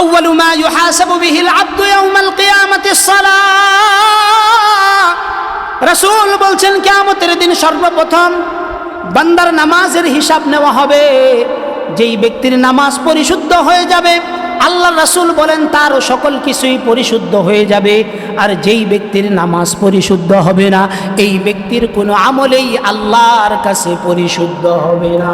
আউয়ালু মা ইউহাসাবু বিহিল আবদু ইয়াউমাল কিয়ামাতিস সালাহ। রাসূল বলছেন কিয়ামতের দিন সর্বপ্রথম বান্দার নামাজের হিসাব নেওয়া হবে। যেই ব্যক্তির নামাজ পরিশুদ্ধ হয়ে যাবে, আল্লাহ রাসূল বলেন তার সকল কিছুই পরিশুদ্ধ হয়ে যাবে। আর যেই ব্যক্তির নামাজ পরিশুদ্ধ হবে না, এই ব্যক্তির কোনো আমলেই আল্লাহর কাছে পরিশুদ্ধ হবে না।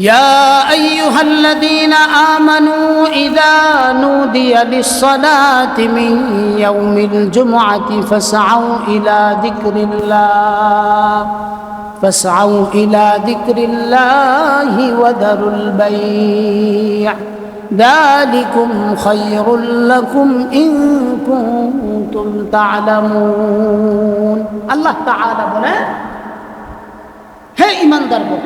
ইয়া আইয়ুহাল্লাযীনা আমানু ইযা নুদিয়া লিস-সালাতি মিন ইয়াউমিল জুমআতি ফাসআউ ইলা যিকরিল্লাহ فاسعوا إلى ذكر الله وذروا البيع ذلكم خير لكم إن كنتم تعلمون। আল্লাহ তাআলা বলেন, হে ঈমানদারগণ,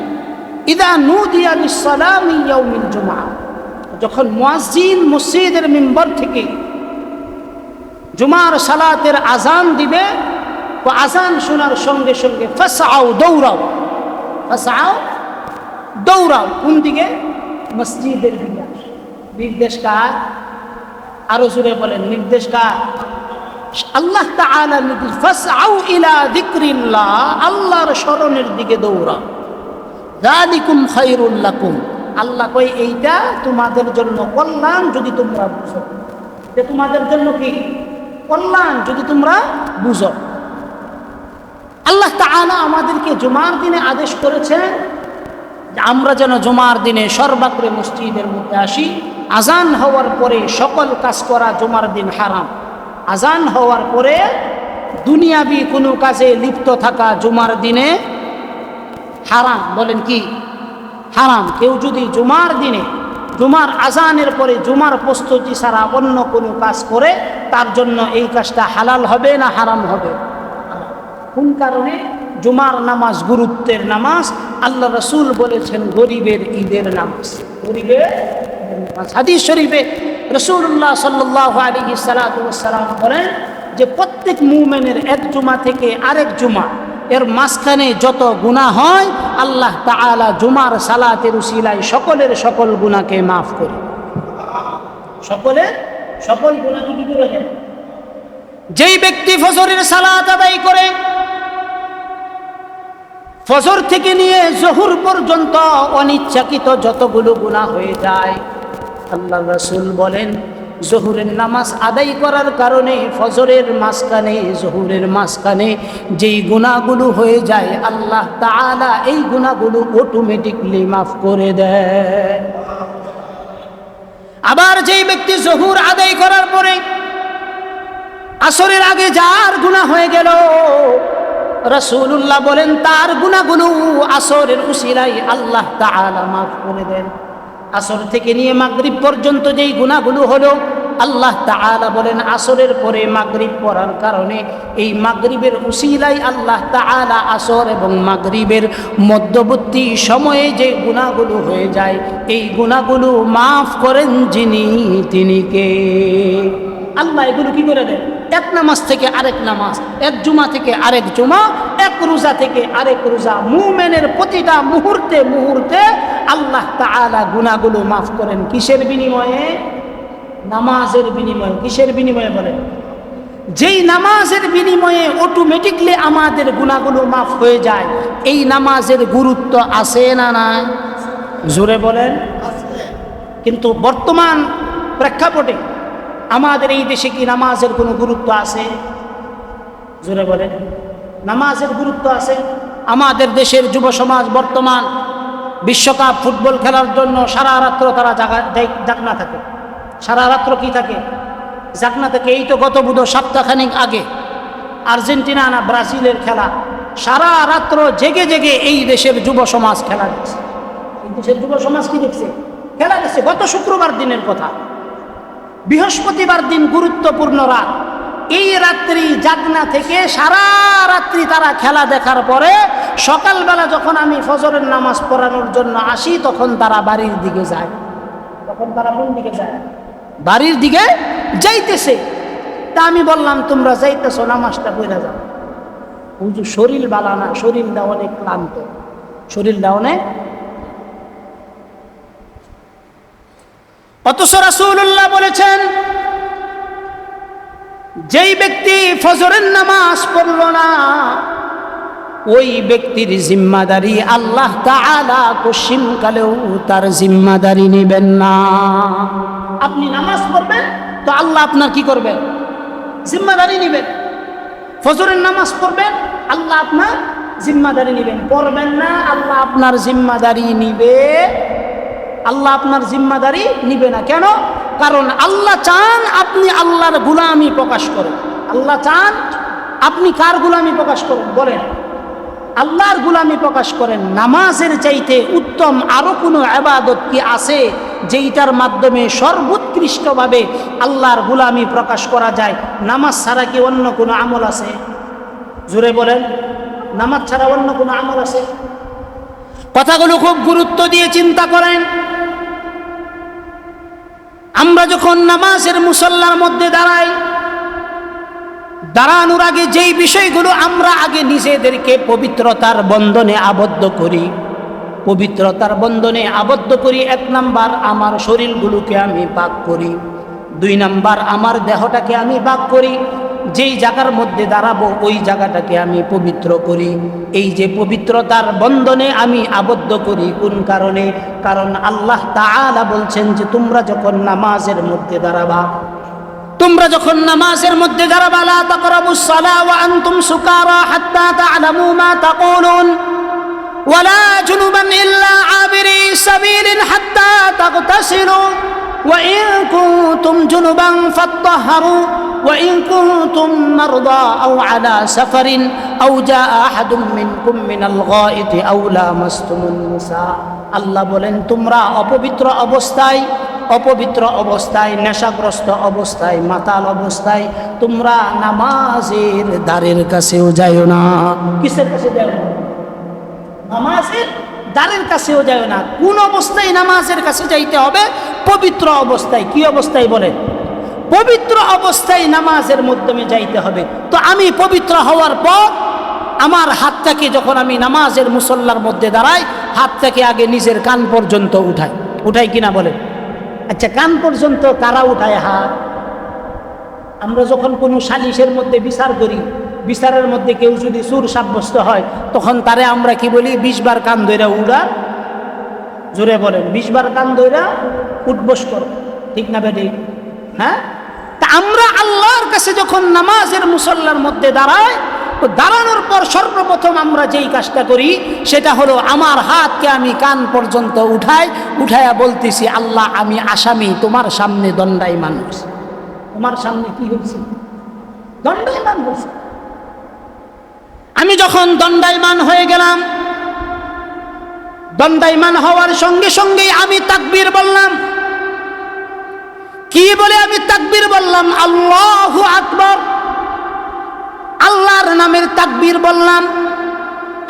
ইযা নুদিয়া লিস-সালাতি মিন ইয়াউমিল জুমআহ, যখন মুয়াজ্জিন মসজিদের মিম্বর থেকে জুমার সালাতের আজান দিবে, ও আজান শোনার সঙ্গে সঙ্গে ফাসআউ, দৌড়াও। ফাসআউ, দৌড়াও। কোন দিকে? মসজিদের দিকে। নির্দেশ কার? আরো জোরে বলেন, নির্দেশ কার? আল্লাহ তাআলা নির্দেশ, ফাসআউ ইলা যিকরিল্লাহ, আল্লাহর স্মরণের দিকে দৌড়াও। যালিকুম খায়রুল লাকুম, আল্লাহ কই এইটা তোমাদের জন্য কল্যাণ যদি তোমরা বুঝো। যে তোমাদের জন্য কি কল্যাণ যদি তোমরা বুঝো। আল্লাহ তাআলা আমাদেরকে জুমার দিনে আদেশ করেছেন যে আমরা যেন জুমার দিনে সর্বাগ্রে মসজিদের মধ্যে আসি। আজান হওয়ার পরে সকল কাজ করা জুমার দিন হারাম। আজান হওয়ার পরে দুনিয়াবি কোনো কাজে লিপ্ত থাকা জুমার দিনে হারাম। বলেন কি? হারাম। কেউ যদি জুমার দিনে জুমার আজানের পরে জুমার প্রস্তুতি ছাড়া অন্য কোনো কাজ করে, তার জন্য এই কাজটা হালাল হবে না হারাম হবে? কোন কারণে? জুমার নামাজ গুরুত্বের নামাজ। আল্লাহ রাসূল বলেছেন গরিবের ঈদের নামাজ। গরিবের নামাজ। হাদিস শরীফে রাসূলুল্লাহ সাল্লাল্লাহু আলাইহি সাল্লাম বলেন যে প্রত্যেক মুমিনের এক জুমা থেকে আরেক জুমা এর মাঝখানে যত গুনাহ হয়, আল্লাহ তাআলা জুমার সালাতের উসিলায় সকলের সকল গুনাহকে মাফ করে। সকলের সকল গুনাহকে কি করে দেন? যেই ব্যক্তি ফজরের সালাত আদায় করে, ফজর থেকে নিয়ে জোহর পর্যন্ত অনিচ্ছাকৃত যতগুলো গুনাহ হয়ে যায়, আল্লাহ রাসূল বলেন জোহরের নামাজ আদায় করার কারণে ফজরের মাঝখানে জোহরের মাঝখানে যেই গুনাহগুলো হয়ে যায়, আল্লাহ তাআলা এই গুনাহগুলো অটোমেটিকলি মাফ করে দেয়। আবার যেই ব্যক্তি জোহর আদায় করার পরে আসরের আগে যার গুনাহ হয়ে গেল, রাসূলুল্লাহ বলেন তার গুনাহগুলো আসরের উসিলায় আল্লাহ তাআলা মাফ করে দেন। আসর থেকে নিয়ে মাগরিব পর্যন্ত যেই গুনাহগুলো হলো, আল্লাহ তাআলা বলেন আসরের পরে মাগরিব পড়ার কারণে এই মাগরিবের উসিলায় আল্লাহ তাআলা আসর এবং মাগরিবের মধ্যবর্তী সময়ে যে গুনাহগুলো হয়ে যায়, এই গুনাহগুলো মাফ করেন যিনি, তিনি কে? আল্লাহ এগুলো কি করে দেন? এক নামাজ থেকে আরেক নামাজ, এক জুমা থেকে আরেক জুমা, এক রোজা থেকে আরেক রোজা, মুমিনের প্রতিটা মুহূর্তে মুহূর্তে আল্লাহ তাআলা গুনাহগুলো মাফ করেন। কিসের বিনিময়ে? নামাজের বিনিময়ে। কিসের বিনিময়ে বলেন? যেই নামাজের বিনিময়ে অটোমেটিকলি আমাদের গুনাহগুলো মাফ হয়ে যায়, এই নামাজের গুরুত্ব আছে না নাই? জোরে বলেন। কিন্তু বর্তমান প্রেক্ষাপটে আমাদের এই দেশে কি নামাজের কোনো গুরুত্ব আছে? জোরে বলেন। নামাজের গুরুত্ব আছে? আমাদের দেশের যুব সমাজ বর্তমান বিশ্বকাপ ফুটবল খেলার জন্য সারা রাত্র তারা জাগনা থাকে। সারা রাত্র কি থাকে? জাগনা থাকে। এই তো গত বুধ সপ্তাহখানিক আগে আর্জেন্টিনা না ব্রাজিলের খেলা, সারা রাত্র জেগে জেগে এই দেশের যুব সমাজ খেলা দেখছে। এই দেশের যুব সমাজ কি দেখছে? খেলা দেখছে। গত শুক্রবার দিনের কথা, বৃহস্পতিবার দিন গুরুত্বপূর্ণ রাত, এই রাত্রি জাগনা থেকে সারা রাত্রি তারা খেলা দেখার পরে সকালবেলা যখন আমি ফজরের নামাজ পড়ানোর জন্য আসি, তখন তারা বাড়ির দিকে যায়। তখন তারা কোন দিকে যায়? বাড়ির দিকে যাইতেছে। তা আমি বললাম তোমরা যাইতেছো, নামাজটা পড়া যাও। হুজুর শরীর বালা না, শরীরটা অনেক ক্লান্ত, শরীরটা অনেক। অথচ রাসূলুল্লাহ বলেছেন, যেই ব্যক্তি ফজরের নামাজ পড়ল না, ওই ব্যক্তির জিম্মাদারি আল্লাহ তাআলা পশ্চিমকালেও তার জিম্মাদারি নেবেন না। আপনি নামাজ পড়বেন তো আল্লাহ আপনার কি করবেন? জিম্মাদারি নেবেন। ফজরের নামাজ পড়বেন, আল্লাহ আপনার জিম্মাদারি নেবেন। পড়বেন না, আল্লাহ আপনার জিম্মাদারি নিবে, আল্লাহ আপনার জিম্মাদারি নিবে না। কেন? কারণ আল্লাহ চান আপনি আল্লাহর গোলামি প্রকাশ করেন। আল্লাহ চান আপনি কার গোলামি প্রকাশ করেন? বলেন, আল্লাহর গোলামি প্রকাশ করেন। নামাজের চাইতে উত্তম আরো কোনো ইবাদত কি আছে যেইটার মাধ্যমে সর্বোৎকৃষ্টভাবে আল্লাহর গোলামি প্রকাশ করা যায়? নামাজ ছাড়া কি অন্য কোনো আমল আছে? জোরে বলেন, নামাজ ছাড়া অন্য কোনো আমল আছে? কথাগুলো খুব গুরুত্ব দিয়ে চিন্তা করেন। আমরা যখন নামাজের মুসল্লার মধ্যে দাঁড়াই, দাঁড়ানোর আগে যেই বিষয়গুলো আমরা আগে নিজেদেরকে পবিত্রতার বন্ধনে আবদ্ধ করি, পবিত্রতার বন্ধনে আবদ্ধ করি। 1 নাম্বার, আমার শরীরগুলোকে আমি পাক করি। 2 নাম্বার, আমার দেহটাকে আমি পাক করি। যেই জায়গার মধ্যে দাঁড়াবো ওই জায়গাটাকে আমি পবিত্র করি। এই যে পবিত্রতার বন্ধনে আমি আবদ্ধ করি, কোন কারণে? কারণ আল্লাহ তাআলা বলছেন যে তোমরা যখন নামাজের মধ্যে দাঁড়াবা, তোমরা যখন নামাজের মধ্যে দাঁড়াবা, লা তাকরাবুস সালাহ ওয়া আনতুম সুকারা হাত্তা তা'লামু মা তাকুলুন ওয়ালা জুনুবান ইল্লা আবিরি সাবিলিন হাত্তা তাগতাসিলু ওয়া ইন কুনতুম জুনুবান ফাত্তাহহারু ওয়া ইন কুনতুম মারদা আও আলা সাফারিন আও জাআ আহাদুম মিনকুম মিনাল গায়িতি আও লামাসতুমুন নিসা। আল্লাহ বলেন, তোমরা অপবিত্র অবস্থায়, নেশাগ্রস্ত অবস্থায়, মাতাল অবস্থায় তোমরা নামাজের দ্বারের কাছেও যাইও না। কিসের কাছে যাইও না? নামাজের দ্বারের কাছেও যাইও না। কোন অবস্থায় নামাজের কাছে যাইতে হবে? পবিত্র অবস্থায়। কি অবস্থায় বলেন? পবিত্র অবস্থায় নামাজের মাধ্যমে যাইতে হবে। তো আমি পবিত্র হওয়ার পর আমার হাতটাকে যখন আমি নামাজের মুসল্লার মধ্যে দাঁড়াই, হাতটাকে আগে নিজের কান পর্যন্ত উঠাই কিনা বলেন? আচ্ছা, কান পর্যন্ত কারা উঠায় হাত? আমরা যখন কোনো সালিশের মধ্যে বিচার করি, বিচারের মধ্যে কেউ যদি চোর সাব্যস্ত হয়, তখন তারে আমরা কি বলি? 20 বার কান ধইরা উড়া। জোরে বলেন, 20 বার কান ধইরা উঠবস করো। ঠিক না বেটি? হ্যাঁ। তা আমরা আল্লাহর কাছে যখন নামাজের মুসল্লার মধ্যে দাঁড়াই, তো দাঁড়ানোর পর সর্বপ্রথম আমরা যেই কাজটা করি সেটা হলো আমার হাতকে আমি কান পর্যন্ত উঠাইয়া বলতেছি, আল্লাহ আমি আসামি, তোমার সামনে দণ্ডায়মান হয়েছি। তোমার সামনে কি হয়েছে? দণ্ডায়মান হয়েছে। আমি যখন দণ্ডায়মান হয়ে গেলাম, দণ্ডায়মান হওয়ার সঙ্গে সঙ্গেই আমি তাকবীর বললাম। কি বলে আমি তাকবীর বললাম? আল্লাহু আকবার। আল্লাহর নামের তাকবীর বললাম।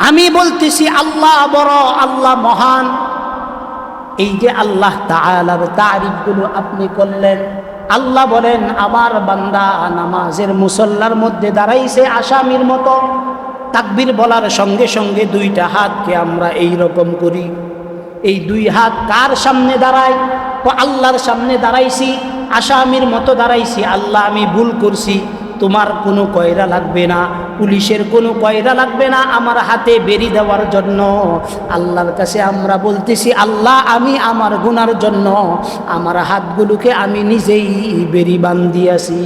আমি বলতেছি আল্লাহ বড়, আল্লাহ মহান। এই যে আল্লাহ তাআলার তারিফগুলো আপনি করলেন, আল্লাহ বলেন আমার বান্দা নামাজের মুসল্লার মধ্যে দাঁড়াইছে আসামির মতো। তাকবীর বলার সঙ্গে সঙ্গে 2টা হাতকে আমরা এই রকম করি। এই 2 হাত কার সামনে দাঁড়ায়? তো আল্লাহর সামনে দাঁড়াইছি, আসামির মতো দাঁড়াইছি। আল্লাহ আমি ভুল করছি, তোমার কোনো কয়রা লাগবে না, পুলিশের কোনো কয়রা লাগবে না আমার হাতে বেরি দেওয়ার জন্য। আল্লাহর কাছে আমরা বলতেছি, আল্লাহ আমি আমার গুনার জন্য আমার হাতগুলোকে আমি নিজেই বেরি বান্ধিয়াছি।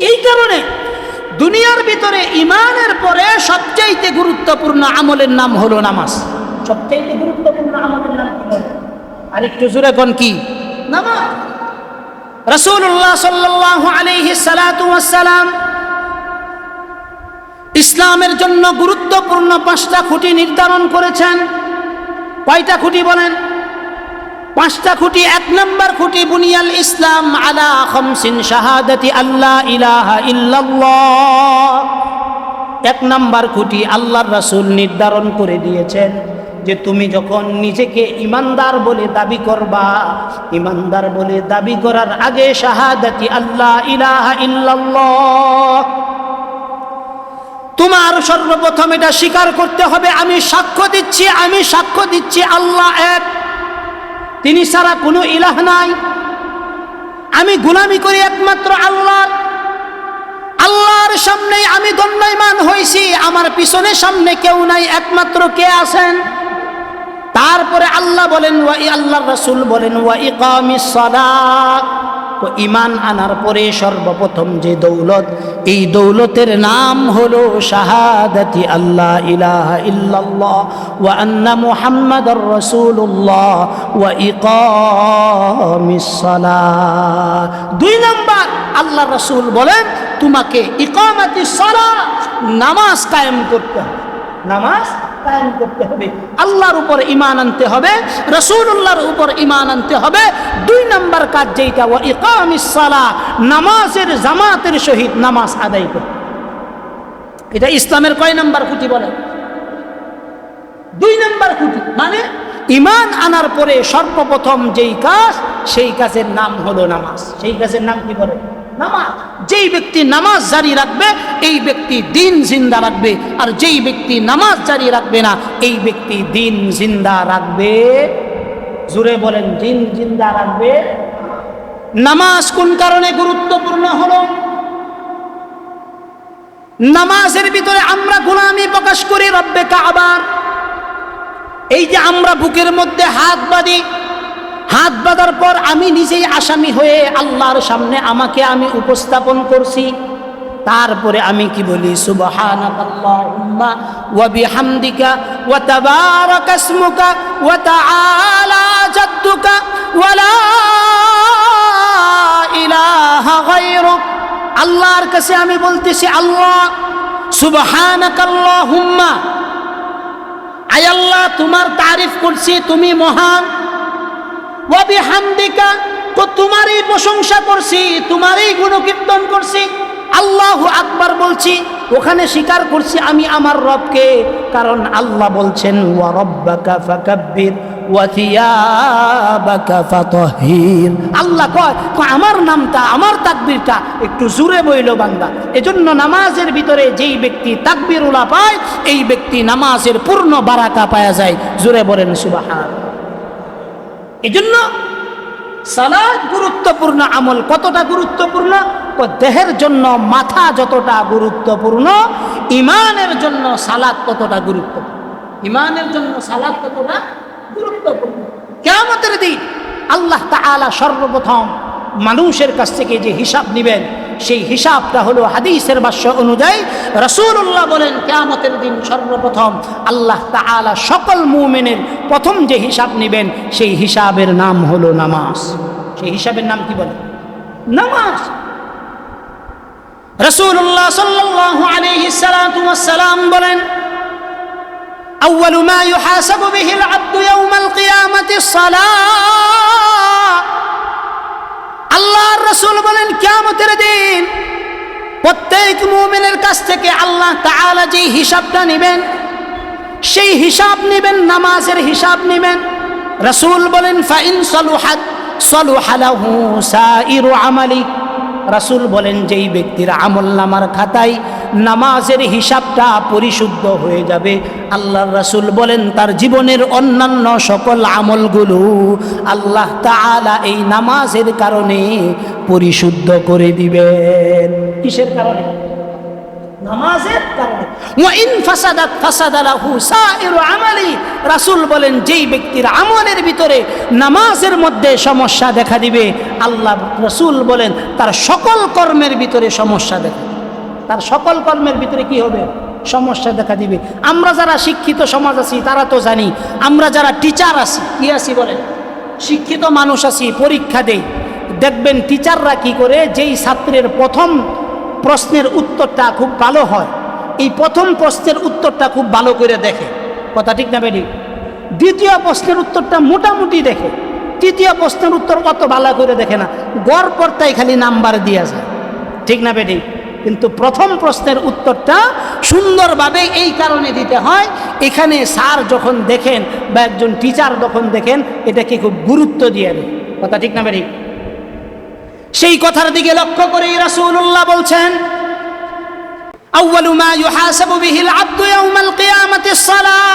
এই কারণে দুনিয়ার ভিতরে ইমানের পরে সবচাইতে গুরুত্বপূর্ণ আমলের নাম হলো নামাজ। সবচাইতে গুরুত্বপূর্ণ আমলের নাম কি? আরেকটু জোরে কোন? কি? নামাজ। রাসূলুল্লাহ সাল্লাল্লাহু আলাইহি সাল্লাতু ওয়াস সালাম ইসলামের জন্য গুরুত্বপূর্ণ 5টা খুঁটি নির্ধারণ করেছেন। কয়টা খুঁটি বলেন? 5টা খুঁটি। 1 নম্বর খুঁটি, বুনিয়াল ইসলাম আলা খামসিন শাহাদাতি আল্লা ইলাহা ইল্লাল্লাহ। 1 নম্বর খুঁটি আল্লাহর রাসূল নির্ধারণ করে দিয়েছেন যে তুমি যখন নিজেকে ইমানদার বলে দাবি করবা, ইমানদার বলে দাবি করার আগে শাহাদাতি আল্লা ইলাহা ইল্লাল্লাহ, তোমার সর্বপ্রথম এটা স্বীকার করতে হবে আমি সাক্ষ্য দিচ্ছি আল্লাহ এক। তিনি ছাড়া কোনো ইলাহ নাই। আমি গোলামি করি একমাত্র আল্লাহর। আল্লাহর সামনে আমি দণ্ডায়মান হয়েছি, আমার পিছনে সামনে কেউ নাই, একমাত্র কে আছেন? তারপরে আল্লাহ বলেন, আল্লাহর রাসূল বলেন, ওয়া ইকামিস সালাত। তো ঈমান আনার পরে সর্বপ্রথম যে দৌলত, এই দৌলতের নাম হলো শাহাদাতি আল্লাহ ইলাহা ইল্লাল্লাহ ওয়া আন্না মুহাম্মাদার রাসূলুল্লাহ ওয়া ইকামিস সালাত। 2 নাম্বার আল্লাহর রাসূল বলেন তোমাকে ইকামাতিস সালাত, নামাজ কায়েম করতে হবে। নামাজ কায়েম করতে হবে, আল্লাহর উপর ঈমান আনতে হবে, রাসূলুল্লাহর উপর ঈমান আনতে হবে। 2 নাম্বার কাজ যেটা, ওয়া ইকামিস সালাহ, নামাজের জামাতের সহিত নামাজ আদায় করতে। এটা ইসলামের কয় নাম্বার খুঁটি বলে? 2 নাম্বার খুঁটি। মানে ঈমান আনার পরে সর্বপ্রথম যেই কাজ, সেই কাজের নাম হলো নামাজ। সেই কাজের নাম কি বলে? নামাজ। যেই ব্যক্তি নামাজ জারি রাখবে এই ব্যক্তি দিন জিন্দা রাখবে, আর যেই ব্যক্তি নামাজ জারি রাখবে না এই ব্যক্তি দিন জিন্দা রাখবে। জোরে বলেন, দিন জিন্দা রাখবে। নামাজ কোন কারণে গুরুত্বপূর্ণ হলো? নামাজের ভিতরে আমরা গোলামি প্রকাশ করি রব্বে কাবার। এই যে আমরা বুকের মধ্যে হাত বাঁধি, হাত বাঁধার পর আমি নিজেই আসামি হয়ে আল্লাহর সামনে আমাকে আমি উপস্থাপন করছি। তারপরে আমি কি বলি? সুবহানাকাল্লাহুম্মা ওয়া বিহামদিকা ওয়া তাবারাকা ইসমুকা ওয়া তাআলা জাদ্দুকা ওয়া লা ইলাহা গায়রুক। আল্লাহর কাছে আমি বলতেছি, আল্লাহ সুবহানাকাল্লাহুম্মা, আয় আল্লাহ তোমার তারিফ করছি, তুমি মহান। ওয়া বিহামদিকা, তো তোমারই প্রশংসা করছি, তোমারই গুণকীর্তন করছি। আল্লাহু আকবার বলছি, ওখানে স্বীকার করছি আমি আমার রবকে, কারণ আল্লাহ বলছেন ওয়া রব্বাকা ফাকাব্বির ওয়া থিয়াবাকা ফাতাহহির। আল্লাহ কয় আমার নামটা, আমার তাকবীরটা একটু জোরে বইল বান্দা। এজন্য নামাজের ভিতরে যেই ব্যক্তি তাকবীরুল্লাহ পায় এই ব্যক্তি নামাজের পূর্ণ বারাকা পাওয়া যায়। জোরে বলেন সুবহান। এজন্য সালাত গুরুত্বপূর্ণ আমল। কতটা গুরুত্বপূর্ণ? দেহের জন্য মাথা যতটা গুরুত্বপূর্ণ, ঈমানের জন্য সালাত ততটা গুরুত্বপূর্ণ। ঈমানের জন্য সালাত ততটা গুরুত্বপূর্ণ। কিয়ামতের দিন আল্লাহ তাআলা সর্বপ্রথম মানুষের কাছ থেকে যে হিসাব নেবেন, সেই হিসাবটা হলো হাদিসের ভাষ্য অনুযায়ী রাসূলুল্লাহ বলেন, কিয়ামতের দিন সর্বপ্রথম আল্লাহ তাআলা সকল মুমিনের প্রথম যে হিসাব নেবেন সেই হিসাবের নাম হলো নামাজ। সেই হিসাবের নাম কি বলে? নামাজ। রাসূলুল্লাহ সাল্লাল্লাহু আলাইহি সাল্লাতু ওয়াস সালাম বলেন, আউয়ালু মা ইউহাসাবু বিহিল আবদু ইয়াউমাল কিয়ামাতিস সালাহ। আল্লাহর রাসূল বলেন, কিয়ামতের দিন প্রত্যেক মুমিনের কাছ থেকে আল্লাহ তাআলা যে হিসাবটা নেবেন সেই হিসাব নেবেন, নামাজের হিসাব নেবেন। রাসূল বলেন, ফাইন সালুহাত সালুহা লাহু সাইরু আমালি। রাসূল বলেন, যেই ব্যক্তির আমলনামার খাতায় নামাজের হিসাবটা পরিশুদ্ধ হয়ে যাবে, আল্লাহর রাসূল বলেন তার জীবনের অন্যান্য সকল আমলগুলো আল্লাহ তাআলা এই নামাজের কারণে পরিশুদ্ধ করে দিবেন। কিসের কারণে? নামাজের কারণে। ওয়া ইন ফাসাদাত ফাসাদা লাহু সাইরু আমালি। রাসূল বলেন, যেই ব্যক্তির আমলের ভিতরে নামাজের মধ্যে সমস্যা দেখা দিবে, আল্লাহ রাসূল বলেন তার সকল কর্মের ভিতরে সমস্যা দেখা দিবে। তার সকল কর্মের ভিতরে কি হবে? সমস্যা দেখা দিবে। আমরা যারা শিক্ষিত সমাজ আছি তারা তো জানি, আমরা যারা টিচার আছি, কি আছি বলেন, শিক্ষিত মানুষ আছি, পরীক্ষা দেই, দেখবেন টিচাররা কি করে, যেই ছাত্রের প্রথম প্রশ্নের উত্তরটা খুব ভালো হয়, এই প্রথম প্রশ্নের উত্তরটা খুব ভালো করে দেখে। কথা ঠিক না বেটি? দ্বিতীয় প্রশ্নের উত্তরটা মোটামুটি দেখে, তৃতীয় প্রশ্নের উত্তর অত ভালো করে দেখে না, গড় পড়তায় খালি নাম্বার দিয়া যায়। ঠিক না বেটি? কিন্তু প্রথম প্রশ্নের উত্তরটা সুন্দরভাবে এই কারণে দিতে হয়, এখানে স্যার যখন দেখেন বা একজন টিচার যখন দেখেন এটাকে খুব গুরুত্ব দিয়ে দেয়। কথা ঠিক না বেটি? সেই কথার দিকে লক্ষ্য করেই রাসূলুল্লাহ বলছেন, আউয়ালু মা ইউহাসাবু বিহিল আবদু ইয়াউমাল কিয়ামাতিস সালাহ।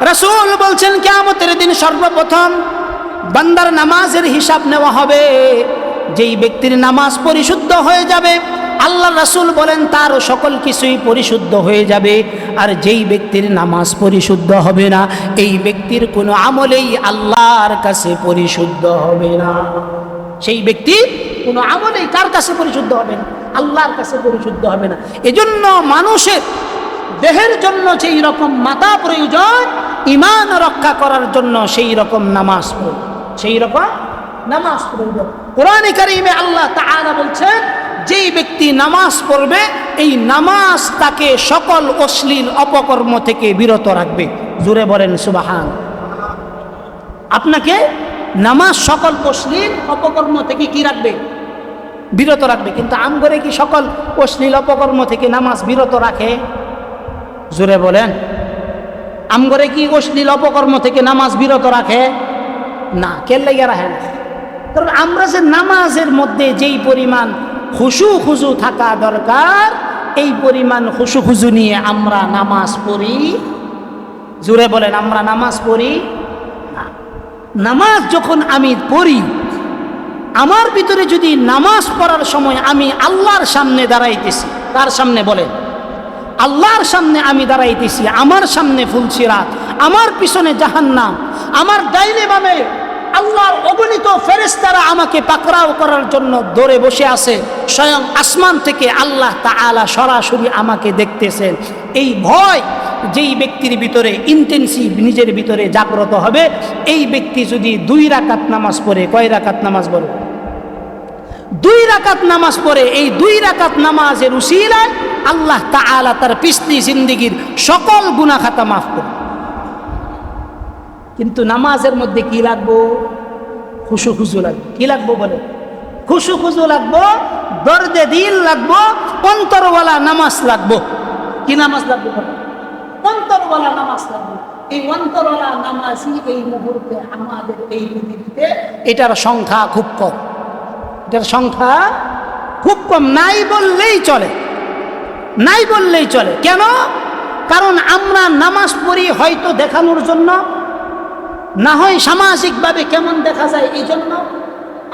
রাসূল বলছেন কিয়ামতের দিন সর্বপ্রথম বান্দার নামাজের হিসাব নেওয়া হবে। যেই ব্যক্তির নামাজ পরিশুদ্ধ হয়ে যাবে, আল্লাহ রাসূল বলেন তার সকল কিছুই পরিশুদ্ধ হয়ে যাবে। আর যেই ব্যক্তির নামাজ পরিশুদ্ধ হবে না, এই ব্যক্তির কোনো আমলেই আল্লাহর কাছে পরিশুদ্ধ হবে না। সেই ব্যক্তি কোনো আমলেই কার কাছে পরিশুদ্ধ হবে না? আল্লাহর কাছে পরিশুদ্ধ হবে না। এজন্য মানুষের দেহের জন্য যেই রকম মাথা প্রয়োজন, ঈমান রক্ষা করার জন্য সেই রকম নামাজ প্রয়োজন, সেই রকম নামাজ প্রয়োজন। কোরআনে কারীমে আল্লাহ তাআলা বলছেন, যেই ব্যক্তি নামাজ পড়বে, এই নামাজ তাকে সকল অশ্লীল অপকর্ম থেকে বিরত রাখবে। জোরে বলেন সুবহান। আপনাকে নামাজ সকল অশ্লীল অপকর্ম থেকে কি রাখবে? বিরত রাখবে। কিন্তু আমগরে কি সকল অশ্লীল অপকর্ম থেকে নামাজ বিরত রাখে? জোরে বলেন। আমগরে কি অশ্লীল অপকর্ম থেকে নামাজ বিরত রাখে? না। কেন লাগে রাখে না? কারণ আমরা যে নামাজের মধ্যে যেই পরিমাণ খুশু খুজু থাকা দরকার, এই পরিমাণ খুশু খুজু নিয়ে আমরা নামাজ পড়ি। জোরে বলেন, আমরা নামাজ পড়ি না। নামাজ যখন আমি পড়ি, আমার ভিতরে যদি নামাজ পড়ার সময় আমি আল্লাহর সামনে দাঁড়াইতেছি, তার সামনে বলেন, আল্লাহর সামনে আমি দাঁড়াইতেছি, আমার সামনে ফুলসিরাত, আমার পিছনে জাহান্নাম, আমার ডাইনে বামে আল্লাহর অগণিত ফেরেশতারা আমাকে পাকড়াও করার জন্য দৌড়ে বসে আছে। স্বয়ং আসমান থেকে আল্লাহ তাআলা সরাসরি আমাকে দেখতেছেন। এই ভয় যেই ব্যক্তির ভিতরে ইন্টেন্সিভ নিজের ভিতরে জাগ্রত হবে, এই ব্যক্তি যদি 2 রাকাত নামাজ পড়ে, কয় রাকাত নামাজ পড়ে? 2 রাকাত নামাজ পড়ে। এই 2 রাকাত নামাজের উসিলায় আল্লাহ তাআলা তার পিছলি জিন্দেগির সকল গুনাহ খাতা মাফ করে। কিন্তু নামাজের মধ্যে কি লাগবো? খুশু খুজু লাগবে। কি লাগবো বলে? খুশু খুজু লাগবো, দর্দে দিল লাগবো, অন্তরওয়ালা নামাজ লাগবো। কি নামাজ লাগবে? অন্তরওয়ালা নামাজ লাগবে। এই অন্তরওয়ালা নামাজই এই মুহূর্তে আমাদের এই পৃথিবীতে, এটার সংখ্যা খুব কম। এটার সংখ্যা খুব কম, নাই বললেই চলে, নাই বললেই চলে। কেন? কারণ আমরা নামাজ পড়ি হয়তো দেখানোর জন্য, না হয় সামাজিকভাবে কেমন দেখা যায় এই জন্য,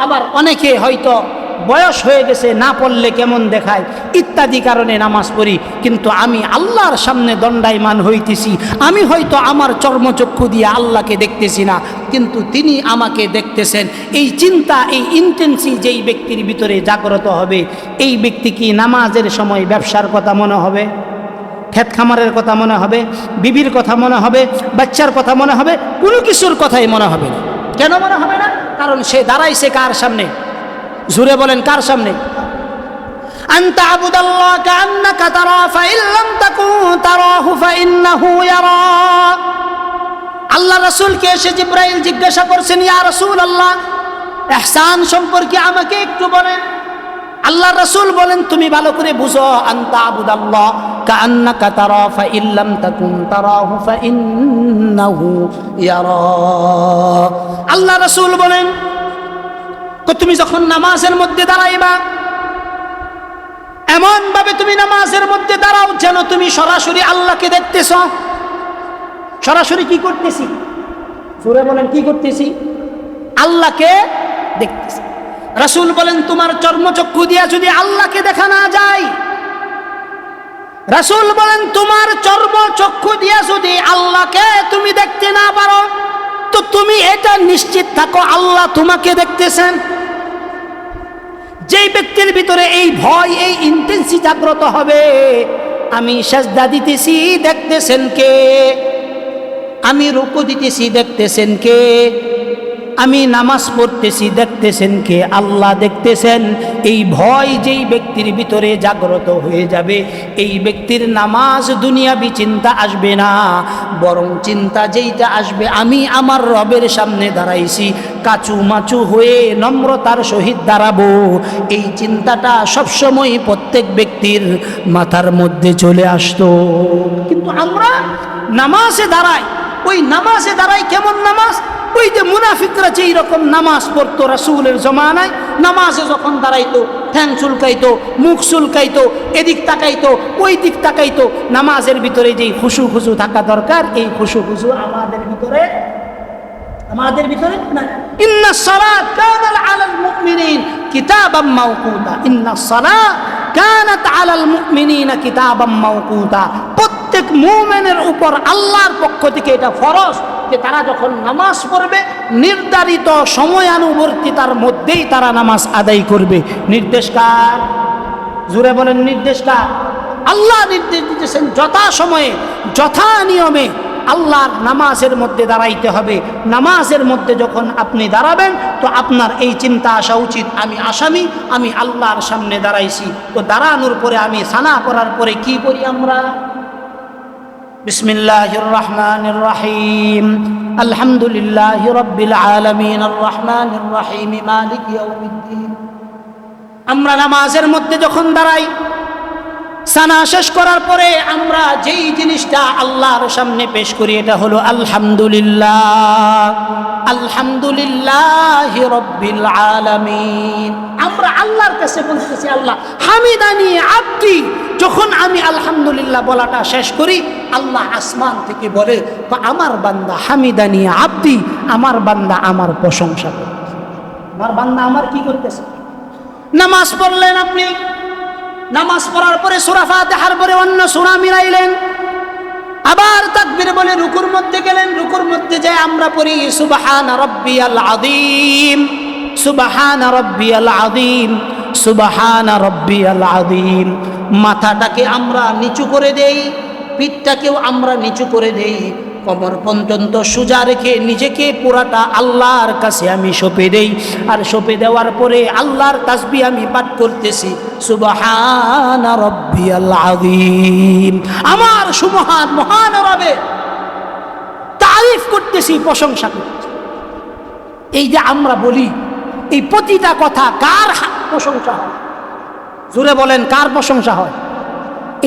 আবার অনেকে হয়তো বয়স হয়ে গেছে, না পড়লে কেমন দেখায় ইত্যাদি কারণে নামাজ পড়ি। কিন্তু আমি আল্লাহর সামনে দণ্ডায়মান হইতেছি। আমি হয়তো আমার চর্মচক্ষু দিয়ে আল্লাহকে দেখতেছি না, কিন্তু তিনি আমাকে দেখতেছেন। এই চিন্তা, এই ইন্টেন্সি যেই ব্যক্তির ভিতরে জাগ্রত হবে, এই ব্যক্তি কি নামাজের সময় ব্যবসার কথা মনে হবে, ক্ষেত খামারের কথা মনে হবে, বিবির কথা মনে হবে, বাচ্চার কথা মনে হবে? কোনো কিছুর কথাই মনে হবে না। কেন মনে হবে না? কারণ সে দাঁড়াইছে কার সামনে? জোরে বলেন, কার সামনে? আনতা আবুদাল্লাহ কাআন্নাকা তারা ফাইন লাম তাকুন তারাহু ফাইন্নাহু ইয়ারা। আল্লাহ রাসূলকে এসে জিবরাইল জিজ্ঞাসা করছেন, ইয়া রাসূলুল্লাহ, ইহসান সম্পর্কে আমাকে একটু বলেন। আল্লাহ রাসূল বলেন, তুমি ভালো করে বুঝো, আনতা আবুদাল্লাহ কাআন্নাকা তারা ফাইন লাম তাকুন তারাহু ফাইন্নাহু ইয়ারা। আল্লাহ রাসূল বলেন, তুমি যখন নামাজের মধ্যে দাঁড়াইবা, এমন ভাবে তুমি নামাজের মধ্যে দাঁড়াও যেন তুমি সরাসরি আল্লাহকে দেখতেছ। সরাসরি কি করতেছি? জোরে বলেন, কি করতেছি? আল্লাহকে দেখতেছি। রাসূল বলেন, তোমার চর্মচক্ষু দিয়া যদি আল্লাহকে দেখা না যায়, রাসূল বলেন তোমার চর্মচক্ষু দিয়া যদি আল্লাহকে তুমি দেখতে না পারো, তো তুমি এটা নিশ্চিত থাকো আল্লাহ তোমাকে দেখতেছেন। যেই ব্যক্তির ভিতরে এই ভয়, এই ইন্টেন্সি জাগ্রত হবে, আমি সাজদা দিতেছি দেখতেছেন কে, আমি রুকু দিতেছি দেখতেছেন কে, আমি নামাজ পড়তেছি দেখতেছেন কে, আল্লাহ দেখতেছেন। এই ভয় যেই ব্যক্তির ভিতরে জাগ্রত হয়ে যাবে, এই ব্যক্তির নামাজ দুনিয়াবি চিন্তা আসবে না, বরং চিন্তা যেইটা আসবে, আমি আমার রবের সামনে দাঁড়াইছি, কাচু মাচু হয়ে নম্রতার সহিত দাঁড়াবো। এই চিন্তাটা সবসময় প্রত্যেক ব্যক্তির মাথার মধ্যে চলে আসতো। কিন্তু আমরা নামাজে দাঁড়াই, ওই নামাজে দাঁড়াই কেমন নামাজ? ওই যে মুনাফিকরা যেই রকম নামাজ পড়তো রাসূলের জমানায়, নামাজে যখন দাঁড়াইতো ঠ্যাং চুলকাইতো, মুখ চুলকাইতো, এদিক তাকাইতো, ওই দিক তাকাইতো। নামাজের ভিতরে যেই খুশু খুশু থাকা দরকার, এই খুশু খুশু আমাদের ভিতরে না। ইন্নাস সালাত কানাত আলাল মুমিনিন কিতাবাম মাওকুতা, ইন্নাস সালাত কানাত আলাল মুমিনিনা কিতাবাম মাওকুতা। প্রত্যেক মুমিনের উপর আল্লাহর পক্ষ থেকে এটা ফরজ যে তারা যখন নামাজ পড়বে নির্ধারিত সময়ানুবর্তিতার মধ্যেই তারা নামাজ আদায় করবে। নির্দেশ কার? জোরে বলেন, নির্দেশ কার? আল্লাহ নির্দেশ দিতেছেন যথা সময়ে যথা নিয়মে আল্লাহর নামাজের মধ্যে দাঁড়াইতে হবে। নামাজের মধ্যে যখন আপনি দাঁড়াবেন তো আপনার এই চিন্তা আসা উচিত, আমি আসামি, আমি আল্লাহর সামনে দাঁড়াইছি। তো দাঁড়ানোর পরে আমি সানা করার পরে কি করি আমরা? বিসমিল্লাহির রহমানির রহিম, আলহামদুলিল্লাহি রাব্বিল আলামিন, আর রহমানির রহিম, মালিক ইয়াউমিদ্দিন। আমরা নামাজের মধ্যে যখন দাঁড়াই, সানা শেষ করার পরে আমরা যেই জিনিসটা আল্লাহর সামনে পেশ করি এটা হলো আলহামদুলিল্লাহ, আলহামদুলিল্লাহি রাব্বিল আলামিন। আমরা আল্লাহর কাছে বলতেছি আল্লাহ হামিদানি আব্দি। যখন আমি আলহামদুলিল্লাহ বলাটা শেষ করি, আল্লাহ আসমান থেকে বলে আমার বান্দা হামিদানি আব্দি, আমার বান্দা আমার প্রশংসা করতেছে। আমার বান্দা আমার কি করতেছে? নামাজ পড়লেন আপনি, নামাজ পড়ার পরে সূরা ফাতিহার পরে অন্য সূরা মিলাইলেন, আবার তাকবীর বলে রুকুর মধ্যে গেলেন, রুকুর মধ্যে যায় আমরা পড়ি সুবহানা রাব্বিয়াল আযীম, সুবহানা রাব্বিয়াল আযীম, সুবহানা রাব্বিয়াল আযীম। মাথাটাকে আমরা নিচু করে দেই, পিঠটাকেও আমরা নিচু করে দেই, কোমর পর্যন্ত সোজা রেখে নিজেকে পুরাটা আল্লাহর কাছে আমি সঁপে দেই। আর সঁপে দেওয়ার পরে আল্লাহর তাসবিহ আমি পাঠ করতেছি সুবহানা রাব্বিয়াল আযীম। আমার সুবহান মহান রবে তারিফ করতেছি, প্রশংসা করতেছি। এই যে আমরা বলি, এই প্রতিটা কথা কার প্রশংসা হয়? জোরে বলেন, কার প্রশংসা হয়?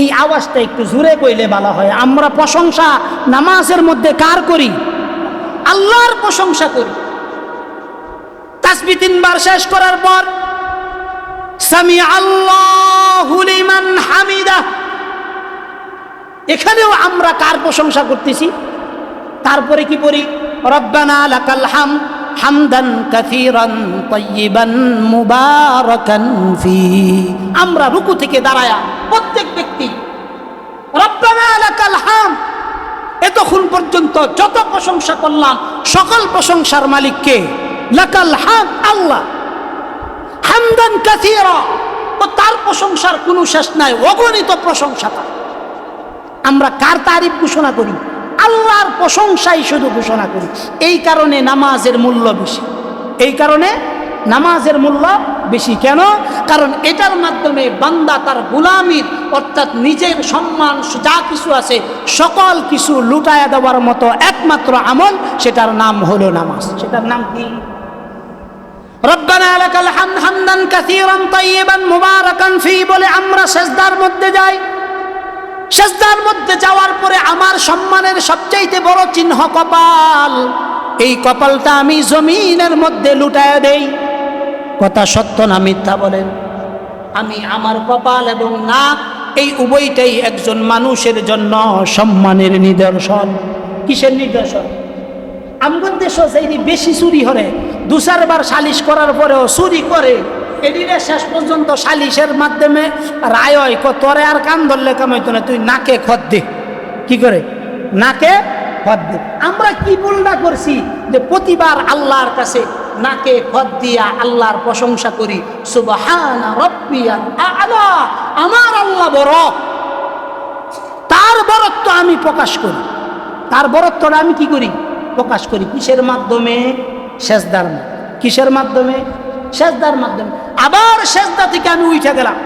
এই আওয়াজটা একটু জোরে কইলে ভালো হয়। আমরা প্রশংসা নামাজের মধ্যে কার করি? আল্লাহর প্রশংসা করি। তাসবিহ 3 বার শেষ করার পর সামি আল্লাহু লিমান হামিদা, এখানেও আমরা কার প্রশংসা করতেছি? তারপরে কি পড়ি? রব্বানা লাকাল হামদ হামদান কাসীরান তাইয়িবান মুবারাকান ফি। আমরা রুকু থেকে দাঁড়ায়া প্রত্যেক ব্যক্তি রব্বানা লাকাল হামদ, এতক্ষণ পর্যন্ত যত প্রশংসা করলাম সকল প্রশংসার মালিক কে? লাকাল হামদ, আল্লাহ। হামদান কাসীরা, ও তার প্রশংসার কোনো শেষ নাই, অগণিত প্রশংসা তার। আমরা কার তারিফ ঘোষণা করি? আল্লাহর প্রশংসাই শুধু ঘোষণা করি। এই কারণে নামাজের মূল্য বেশি, এই কারণে নামাজের মূল্য বেশি। কেন? কারণ এটার মাধ্যমে বান্দা তার গোলামির অর্থাৎ নিজের সম্মান যা কিছু আছে সকল কিছু লুটায়া দেওয়ার মতো একমাত্র আমল, সেটার নাম হলো নামাজ। সেটার নাম কি? রব্বানা লাকাল হামদ হামদান কাসীরান তাইয়িবান মুবারাকান ফি বলে আমরা সিজদার মধ্যে যাই। সিজদার মধ্যে যাওয়ার পরে আমার সম্মানের সবচেয়ে বড় চিহ্ন কপাল। এই কপালটা আমি জমিনের মধ্যে লুটায়া দেই। কথা সত্য না মিথ্যা বলেন? আমি আমার কপাল এবং নাক, এই উভয়টাই একজন মানুষের জন্য সম্মানের নিদর্শন। কিসের নিদর্শন? আমগর দেশ যদি বেশি চুরি হরে, 2-4 বার সালিশ করার পরেও চুরি করে, এদিনে শেষ পর্যন্ত সালিশের মাধ্যমে রায় হয় তোরে আর কান ধরলে কামাইতো না, তুই নাকে খত দে। কি করে? নাকে খত দে। আমরা কি ভুলটা করছি যে প্রতিবার আল্লাহর কাছে নাকে খত দিয়া আল্লাহর প্রশংসা করি, সুবহানা রাব্বিয়াল আ'লা, আমার আল্লাহ বড়, তার বড়ত্ব আমি প্রকাশ করি। তার বড়ত্বটা আমি কি করি? প্রকাশ করি। কিসের মাধ্যমে? সেজদার মাধ্যমে। কিসের মাধ্যমে? সেজদার মাধ্যমে। আবার সেজদা থেকে আমি উঠে গেলাম,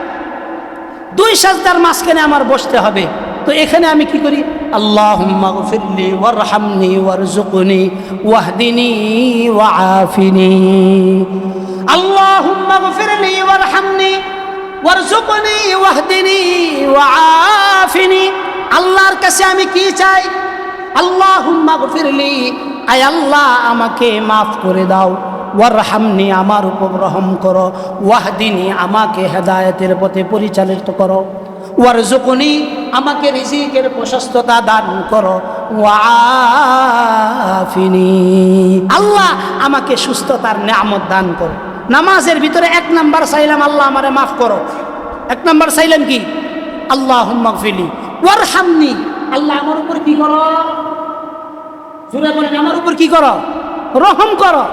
2 সেজদার মাঝখানে আমার বসতে হবে। তো এখানে আমি কি করি? আল্লাহুম্মা গফিরলি ওয়ারহামনি ওয়ারযুকনি ওয়াহদিনি ওয়াআফিনি। আল্লাহুম্মা গফিরলি ওয়ারহামনি ওয়ারযুকনি ওয়াহদিনি ওয়াআফিনি। আল্লাহর কাছে আমি কি চাই? আল্লাহুম্মা গফিরলি, আয় আল্লাহ আমাকে মাফ করে দাও, ওয়ারহামনি, আমার উপর রহম করো, ওয়াহদিনি, আমাকে হেদায়েতের পথে পরিচালিত করো, ওয়ারযুকনি, আমাকে রিজিকের প্রশস্ততা দান করো, ওয়াআফিনি, আল্লাহ আমাকে সুস্থতার নিয়ামত দান করো। নামাজের ভিতরে 1 নাম্বার চাইলাম আল্লাহ আমারে মাফ করো। 1 নাম্বার চাইলাম কি? আল্লাহুম্মা গফিরলি ওয়ারহামনি, আল্লাহ আমার উপর কি করো? জোরে বলেন, আমার উপর কি করো? রহম করো।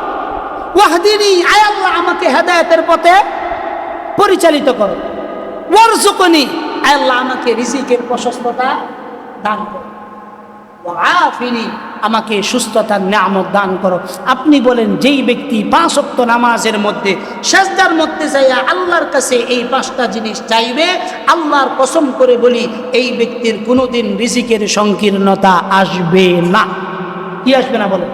ওয়াহদিনি, আয় আল্লাহ আমাকে হেদায়েতের পথে পরিচালিত করো। ওয়ারযুকনি, আয় আল্লাহ আমাকে রিজিকের প্রশস্ততা দান করো। ওয়াআফিনি, আমাকে সুস্থতার নিয়ামত দান করো। আপনি বলেন, যেই ব্যক্তি 5 ওয়াক্ত নামাজের মধ্যে সিজদার মধ্যে যাইয়া আল্লাহর কাছে এই 5টা জিনিস চাইবে, আল্লাহর কসম করে বলি এই ব্যক্তির কোনোদিন রিজিকের সংকীর্ণতা আসবে না। কি আসবে না বলেন?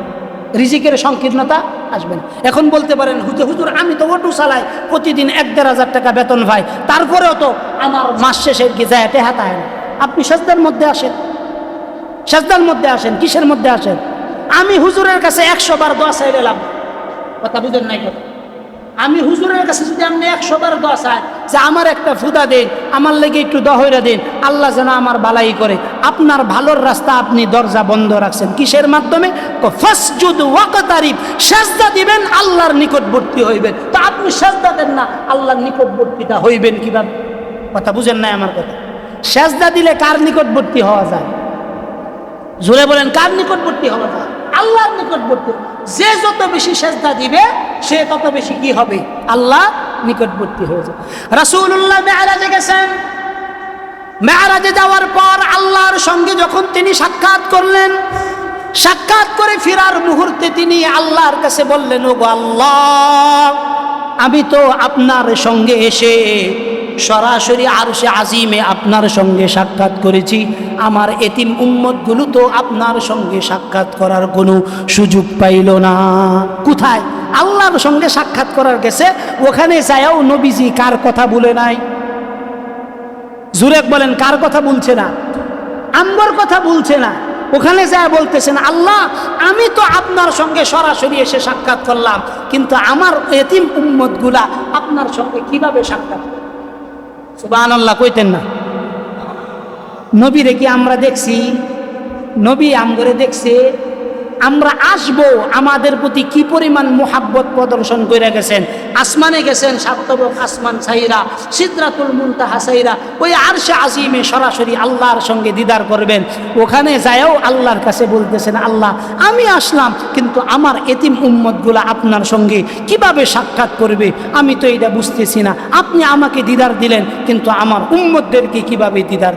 রিজিকের সংকীর্ণতা আসবে না। এখন বলতে পারেন, হুজুর আমি তো অটো চালাই, প্রতিদিন 1-1.5 হাজার টাকা বেতন পাই, তারপরেও তো আমার মাস শেষে গিয়ে যায় টেহাতা হয় না। আপনি সিজদার মধ্যে আসেন, সিজদার মধ্যে আসেন, কিসের মধ্যে আসেন? আমি হুজুরের কাছে 100 বার দোয়া চাইলাম, কথা বুঝেন নাই কথা? আমি হুজুরের কাছে যদি আপনি 100 বার দোয়া চাই যে আমার একটা ফুদা দেন, আমার লেগে একটু দহইরা দেন, আল্লাহ যেন আমার বালাই করে, আপনার ভালোর রাস্তা আপনি দরজা বন্ধ রাখছেন। কিসের মাধ্যমে? ফাসজুদ ওয়াকতারিব, সিজদা দিবেন, আল্লাহর নিকটবর্তী হইবেন। তো আপনি সিজদা দেন না, আল্লাহর নিকটবর্তীটা হইবেন কিভাবে? কথা বুঝেন নাই আমার কথা? সিজদা দিলে কার নিকটবর্তী হওয়া যায়? জোরে বলেন, কার নিকটবর্তী হওয়া যায়? আল্লাহর নিকটবর্তী। যে যত বেশি সিজদা দিবে সে তত বেশি কি হবে? আল্লাহ নিকটবর্তী হয়ে যাবে। রাসূলুল্লাহ মেরাজে গেছেন, মেরাজে যাওয়ার পর আল্লাহর সঙ্গে যখন তিনি সাক্ষাৎ করলেন, সাক্ষাৎ করে ফেরার মুহূর্তে তিনি আল্লাহর কাছে বললেন, ওগো আল্লাহ, আমি তো আপনার সঙ্গে এসে সরাসরি আরশে আজিমে আপনার সঙ্গে সাক্ষাৎ করেছি, আমার এতিম উম্মতগুলো তো আপনার সঙ্গে সাক্ষাৎ করার কোনো সুযোগ পাইল না। কোথায়? আল্লাহর সঙ্গে সাক্ষাৎ করার গেছে, ওখানে যায়ও নবীজি কার কথা বলে নাই? জোরে বলেন, কার কথা বলছে না? আমর কথা বলছে না। ওখানে যায় বলতেছেন, আল্লাহ আমি তো আপনার সঙ্গে সরাসরি এসে সাক্ষাৎ করলাম, কিন্তু আমার এতিম উম্মতগুলা আপনার সঙ্গে কিভাবে সাক্ষাৎ? সুবহানাল্লাহ কইতেন না? নবীরে কি আমরা দেখছি? নবী আমগরে দেখছে? আমরা আসবো, আমাদের প্রতি কি পরিমাণ মুহাব্বত প্রদর্শন করে গেছেন। আসমানে গেছেন, সাতবক আসমান ছাইরা, সিদরাতুল মুনতাহা ছাইরা ওই আরশে আজিমে সরাসরি আল্লাহর সঙ্গে দিদার করবেন। ওখানে যায়ও আল্লাহর কাছে বলতেছেন, আল্লাহ আমি আসলাম, কিন্তু আমার এতিম উম্মতগুলা আপনার সঙ্গে কিভাবে সাক্ষাৎ করবে আমি তো এটা বুঝতেছি না। আপনি আমাকে দিদার দিলেন, কিন্তু আমার উম্মতদেরকে কিভাবে দিদার